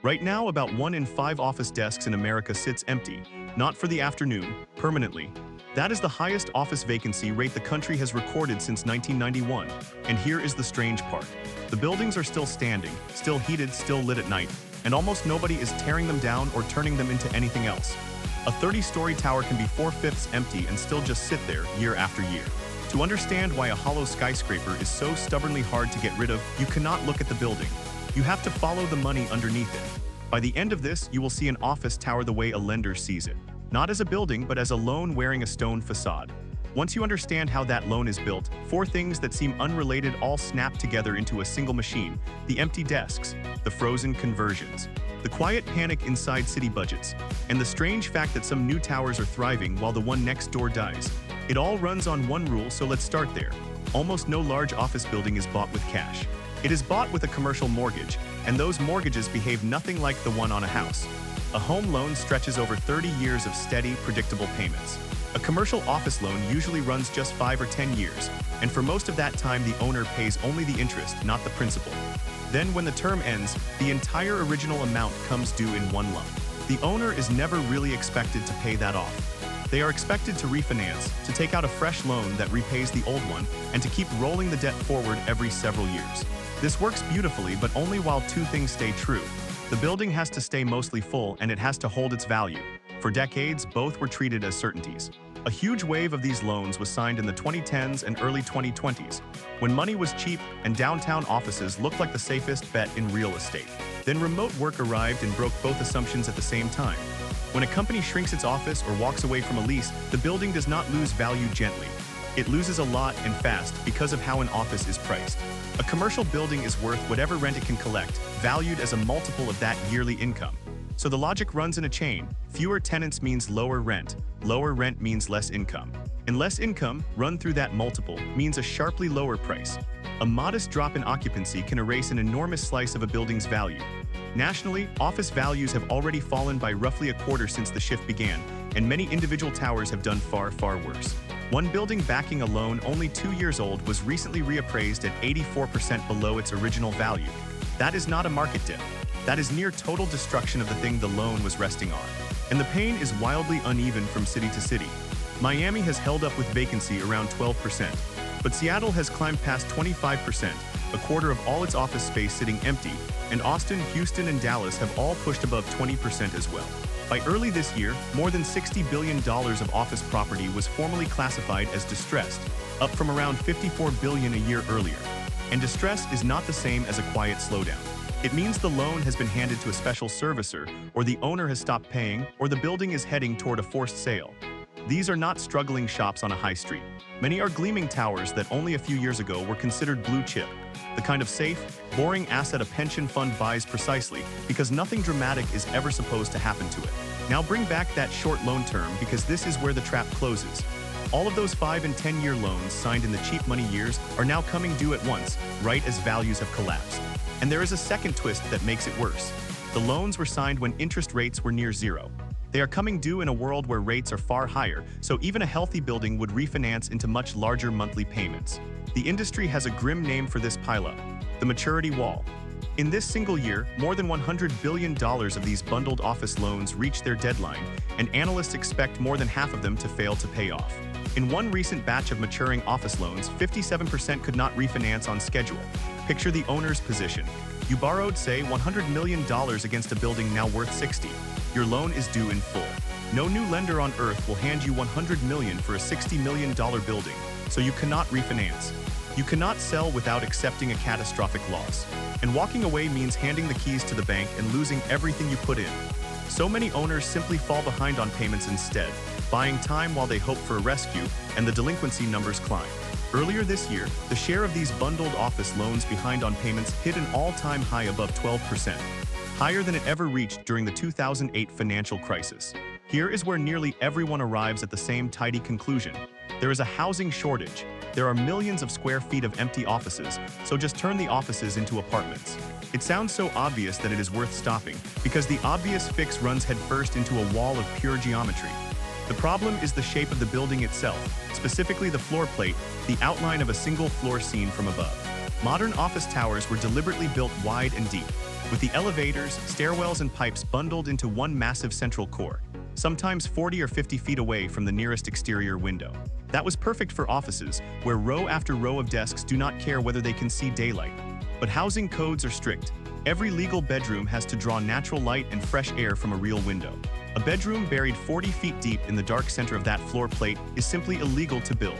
Right now, about 1 in 5 office desks in America sits empty, not for the afternoon, permanently. That is the highest office vacancy rate the country has recorded since 1991. And here is the strange part. The buildings are still standing, still heated, still lit at night, and almost nobody is tearing them down or turning them into anything else. A 30-story tower can be 4/5 empty and still just sit there year after year. To understand why a hollow skyscraper is so stubbornly hard to get rid of, you cannot look at the building. You have to follow the money underneath it. By the end of this, you will see an office tower the way a lender sees it. Not as a building, but as a loan wearing a stone facade. Once you understand how that loan is built, 4 things that seem unrelated all snap together into a single machine: the empty desks, the frozen conversions, the quiet panic inside city budgets, and the strange fact that some new towers are thriving while the one next door dies. It all runs on one rule, so let's start there. Almost no large office building is bought with cash. It is bought with a commercial mortgage, and those mortgages behave nothing like the one on a house. A home loan stretches over 30 years of steady, predictable payments. A commercial office loan usually runs just 5 or 10 years, and for most of that time the owner pays only the interest, not the principal. Then when the term ends, the entire original amount comes due in one lump. The owner is never really expected to pay that off. They are expected to refinance, to take out a fresh loan that repays the old one, and to keep rolling the debt forward every several years. This works beautifully, but only while 2 things stay true. The building has to stay mostly full, and it has to hold its value. For decades, both were treated as certainties. A huge wave of these loans was signed in the 2010s and early 2020s, when money was cheap and downtown offices looked like the safest bet in real estate. Then remote work arrived and broke both assumptions at the same time. When a company shrinks its office or walks away from a lease, the building does not lose value gently. It loses a lot and fast because of how an office is priced. A commercial building is worth whatever rent it can collect, valued as a multiple of that yearly income. So the logic runs in a chain. Fewer tenants means lower rent means less income. And less income, run through that multiple, means a sharply lower price. A modest drop in occupancy can erase an enormous slice of a building's value. Nationally, office values have already fallen by roughly a quarter since the shift began, and many individual towers have done far, far worse. One building backing a loan only 2 years old was recently reappraised at 84% below its original value. That is not a market dip. That is near total destruction of the thing the loan was resting on. And the pain is wildly uneven from city to city. Miami has held up with vacancy around 12%, but Seattle has climbed past 25%, a quarter of all its office space sitting empty, and Austin, Houston, and Dallas have all pushed above 20% as well. By early this year, more than $60 billion of office property was formally classified as distressed, up from around $54 billion a year earlier. And distress is not the same as a quiet slowdown. It means the loan has been handed to a special servicer, or the owner has stopped paying, or the building is heading toward a forced sale. These are not struggling shops on a high street. Many are gleaming towers that only a few years ago were considered blue chip, the kind of safe, boring asset a pension fund buys precisely because nothing dramatic is ever supposed to happen to it. Now bring back that short loan term, because this is where the trap closes. All of those 5 and 10-year loans signed in the cheap money years are now coming due at once, right as values have collapsed. And there is a second twist that makes it worse. The loans were signed when interest rates were near zero. They are coming due in a world where rates are far higher, so even a healthy building would refinance into much larger monthly payments. The industry has a grim name for this pileup: the maturity wall. In this single year, more than $100 billion of these bundled office loans reach their deadline, and analysts expect more than half of them to fail to pay off. In one recent batch of maturing office loans, 57% could not refinance on schedule. Picture the owner's position. You borrowed, say, $100 million against a building now worth $60. Your loan is due in full. No new lender on earth will hand you $100 million for a $60 million building, so you cannot refinance. You cannot sell without accepting a catastrophic loss. And walking away means handing the keys to the bank and losing everything you put in. So many owners simply fall behind on payments instead, buying time while they hope for a rescue, and the delinquency numbers climb. Earlier this year, the share of these bundled office loans behind on payments hit an all-time high above 12%, higher than it ever reached during the 2008 financial crisis. Here is where nearly everyone arrives at the same tidy conclusion. There is a housing shortage. There are millions of square feet of empty offices, so just turn the offices into apartments. It sounds so obvious that it is worth stopping, because the obvious fix runs headfirst into a wall of pure geometry. The problem is the shape of the building itself, specifically the floor plate, the outline of a single floor seen from above. Modern office towers were deliberately built wide and deep. with the elevators, stairwells, and pipes bundled into one massive central core, sometimes 40 or 50 feet away from the nearest exterior window. That was perfect for offices, where row after row of desks do not care whether they can see daylight. But housing codes are strict. Every legal bedroom has to draw natural light and fresh air from a real window. A bedroom buried 40 feet deep in the dark center of that floor plate is simply illegal to build.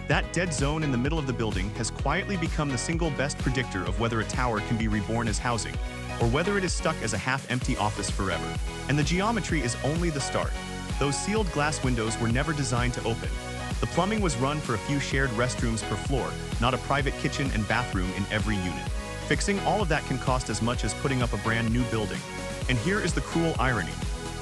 That dead zone in the middle of the building has quietly become the single best predictor of whether a tower can be reborn as housing, or whether it is stuck as a half-empty office forever. And the geometry is only the start. Those sealed glass windows were never designed to open. The plumbing was run for a few shared restrooms per floor, not a private kitchen and bathroom in every unit. Fixing all of that can cost as much as putting up a brand new building. And here is the cruel irony.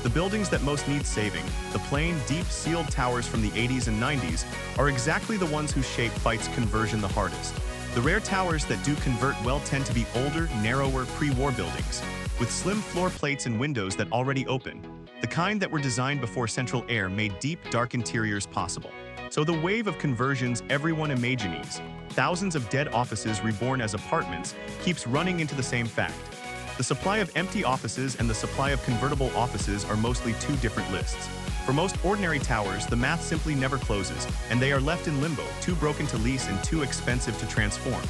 The buildings that most need saving, the plain, deep, sealed towers from the 80s and 90s, are exactly the ones whose shape fights conversion the hardest. The rare towers that do convert well tend to be older, narrower, pre-war buildings, with slim floor plates and windows that already open, the kind that were designed before central air made deep, dark interiors possible. So the wave of conversions everyone imagines, thousands of dead offices reborn as apartments, keeps running into the same fact. The supply of empty offices and the supply of convertible offices are mostly two different lists. For most ordinary towers, the math simply never closes, and they are left in limbo, too broken to lease and too expensive to transform.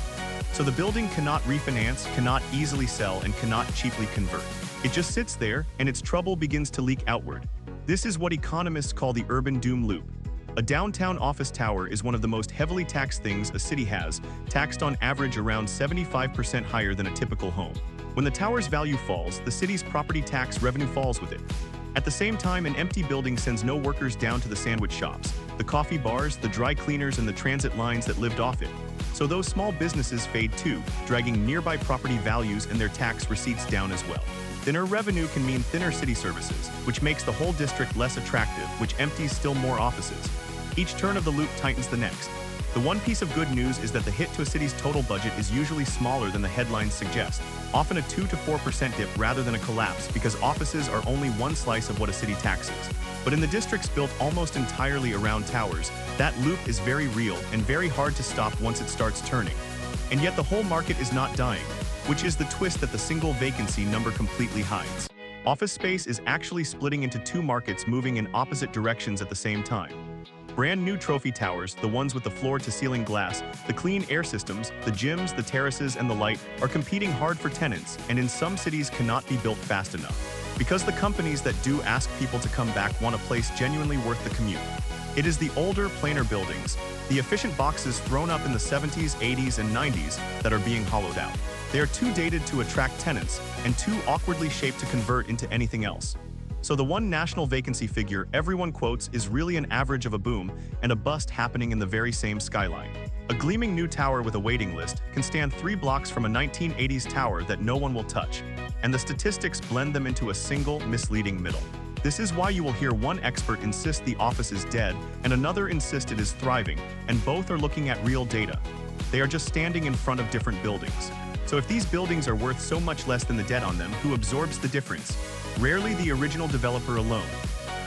So the building cannot refinance, cannot easily sell, and cannot cheaply convert. It just sits there, and its trouble begins to leak outward. This is what economists call the urban doom loop. A downtown office tower is one of the most heavily taxed things a city has, taxed on average around 75% higher than a typical home. When the tower's value falls, the city's property tax revenue falls with it. At the same time, an empty building sends no workers down to the sandwich shops, the coffee bars, the dry cleaners, and the transit lines that lived off it. So those small businesses fade too, dragging nearby property values and their tax receipts down as well. Thinner revenue can mean thinner city services, which makes the whole district less attractive, which empties still more offices. Each turn of the loop tightens the next. The one piece of good news is that the hit to a city's total budget is usually smaller than the headlines suggest, often a 2 to 4% dip rather than a collapse, because offices are only one slice of what a city taxes. But in the districts built almost entirely around towers, that loop is very real and very hard to stop once it starts turning. And yet the whole market is not dying, which is the twist that the single vacancy number completely hides. Office space is actually splitting into two markets moving in opposite directions at the same time. Brand new trophy towers, the ones with the floor-to-ceiling glass, the clean air systems, the gyms, the terraces, and the light, are competing hard for tenants, and in some cities cannot be built fast enough. Because the companies that do ask people to come back want a place genuinely worth the commute. It is the older, plainer buildings, the efficient boxes thrown up in the 70s, 80s, and 90s that are being hollowed out. They are too dated to attract tenants, and too awkwardly shaped to convert into anything else. So the one national vacancy figure everyone quotes is really an average of a boom and a bust happening in the very same skyline. A gleaming new tower with a waiting list can stand 3 blocks from a 1980s tower that no one will touch, and the statistics blend them into a single, misleading middle. This is why you will hear one expert insist the office is dead and another insist it is thriving, and both are looking at real data. They are just standing in front of different buildings. So if these buildings are worth so much less than the debt on them, who absorbs the difference? Rarely the original developer alone.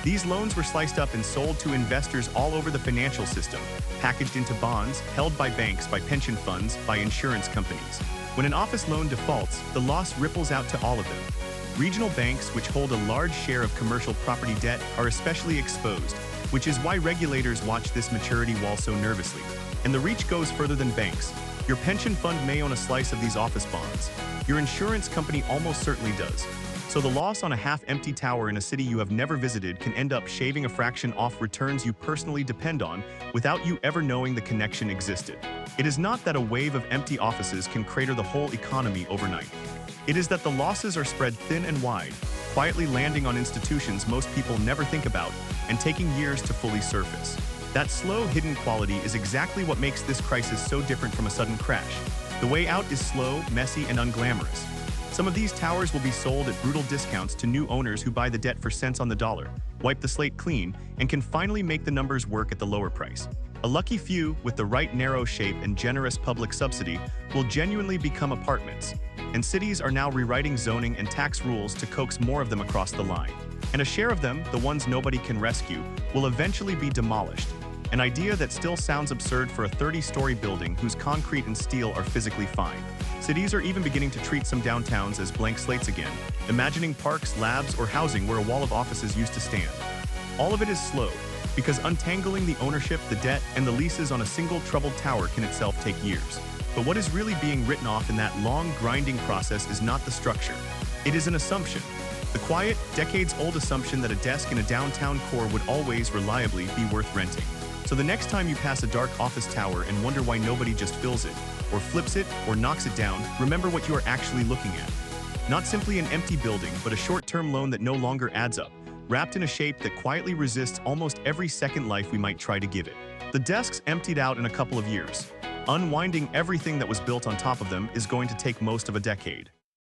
These loans were sliced up and sold to investors all over the financial system, packaged into bonds, held by banks, by pension funds, by insurance companies. When an office loan defaults, the loss ripples out to all of them. Regional banks, which hold a large share of commercial property debt, are especially exposed, which is why regulators watch this maturity wall so nervously. And the reach goes further than banks. Your pension fund may own a slice of these office bonds. Your insurance company almost certainly does. So the loss on a half-empty tower in a city you have never visited can end up shaving a fraction off returns you personally depend on without you ever knowing the connection existed. It is not that a wave of empty offices can crater the whole economy overnight. It is that the losses are spread thin and wide, quietly landing on institutions most people never think about and taking years to fully surface. That slow, hidden quality is exactly what makes this crisis so different from a sudden crash. The way out is slow, messy, and unglamorous. Some of these towers will be sold at brutal discounts to new owners who buy the debt for cents on the dollar, wipe the slate clean, and can finally make the numbers work at the lower price. A lucky few, with the right narrow shape and generous public subsidy, will genuinely become apartments. And cities are now rewriting zoning and tax rules to coax more of them across the line. And a share of them, the ones nobody can rescue, will eventually be demolished. An idea that still sounds absurd for a 30-story building whose concrete and steel are physically fine. Cities are even beginning to treat some downtowns as blank slates again, imagining parks, labs, or housing where a wall of offices used to stand. All of it is slow, because untangling the ownership, the debt, and the leases on a single troubled tower can itself take years. But what is really being written off in that long, grinding process is not the structure. It is an assumption. The quiet, decades-old assumption that a desk in a downtown core would always reliably be worth renting. So the next time you pass a dark office tower and wonder why nobody just fills it, or flips it, or knocks it down, remember what you are actually looking at. Not simply an empty building, but a short-term loan that no longer adds up, wrapped in a shape that quietly resists almost every second life we might try to give it. The desks emptied out in a couple of years. Unwinding everything that was built on top of them is going to take most of a decade.